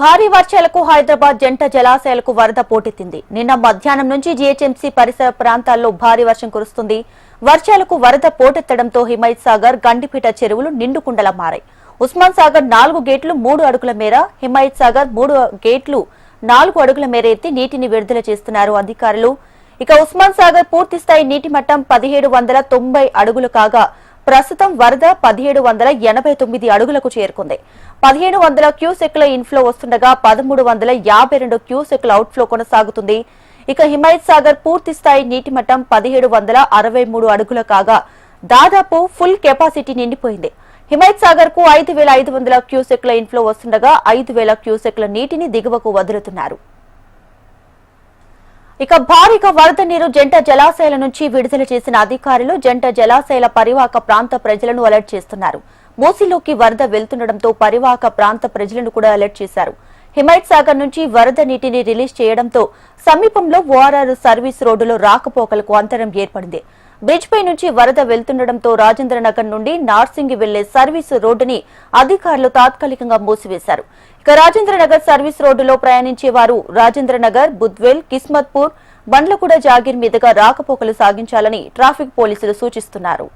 భారీ వర్షాలకు హైదరాబాద్ జంట జలాశయాలకు వరద పోటెత్తింది. నిన్న మధ్యాహ్నం నుంచి జీహెచ్ఎంసీ పరిసర ప్రాంతాల్లో భారీ వర్షం కురుస్తుంది. వర్షాలకు వరద పోటెత్తడంతో హిమాయత్ సాగర్, గండిపేట చెరువులు నిండుకుండలా మారాయి. ఉస్మాన్ సాగర్ 4 గేట్లు 3 అడుగుల మేర, హిమాయత్ సాగర్ 3 గేట్లు 4 అడుగుల మేర ఎత్తి నీటిని విడుదల చేస్తున్నారు అధికారులు. ఇక ఉస్మాన్ సాగర్ పూర్తిస్థాయి నీటి మట్టం 1790 అడుగులు కాగా ప్రస్తుతం వరద 1789 అడుగులకు చేరుకుంది. 1500 క్యూసెక్ల ఇన్ఫ్లో వస్తుండగా 1352 క్యూసెక్ల అవుట్ఫ్లో కొనసాగుతుంది. ఇక హిమాయత్ సాగర్ పూర్తి స్థాయి నీటి మట్టం 1763 అడుగుల కాగా దాదాపు ఫుల్ కెపాసిటీ నిండిపోయింది. హిమాయత్ సాగర్ కు 5500 క్యూసెక్ల ఇన్ఫ్లో వస్తుండగా 5000 క్యూసెక్ల నీటిని దిగువకు వదులుతున్నారు. ఇక భారీగా వరద నీరు జంట జలాశయాల నుంచి విడుదల చేసిన అధికారులు జంట జలాశయాల పరివాహక ప్రాంత ప్రజలను అలర్ట్ చేస్తున్నారు. మూసీలోకి వరద వెళ్తుండటంతో పరివాహక ప్రాంత ప్రజలను కూడా అలర్ట్ చేశారు. హిమాయత్ సాగర్ నుంచి వరద నీటిని రిలీజ్ చేయడంతో సమీపంలో ఓఆర్ఆర్ సర్వీస్ రోడ్డులో రాకపోకలకు అంతరం ఏర్పడింది. బ్రిడ్జ్ పై నుంచి వరద వెళ్తుండటంతో రాజేంద్రనగర్ నుండి నార్సింగి వెళ్లే సర్వీసు రోడ్డుని అధికారులు తాత్కాలికంగా మూసివేశారు. ఇక రాజేంద్రనగర్ సర్వీస్ రోడ్డులో ప్రయాణించే వారు రాజేంద్రనగర్, బుద్వేల్, కిస్మత్పూర్, బండ్లగూడ జాగీర్ మీదుగా రాకపోకలు సాగించాలని ట్రాఫిక్ పోలీసులు సూచిస్తున్నారు.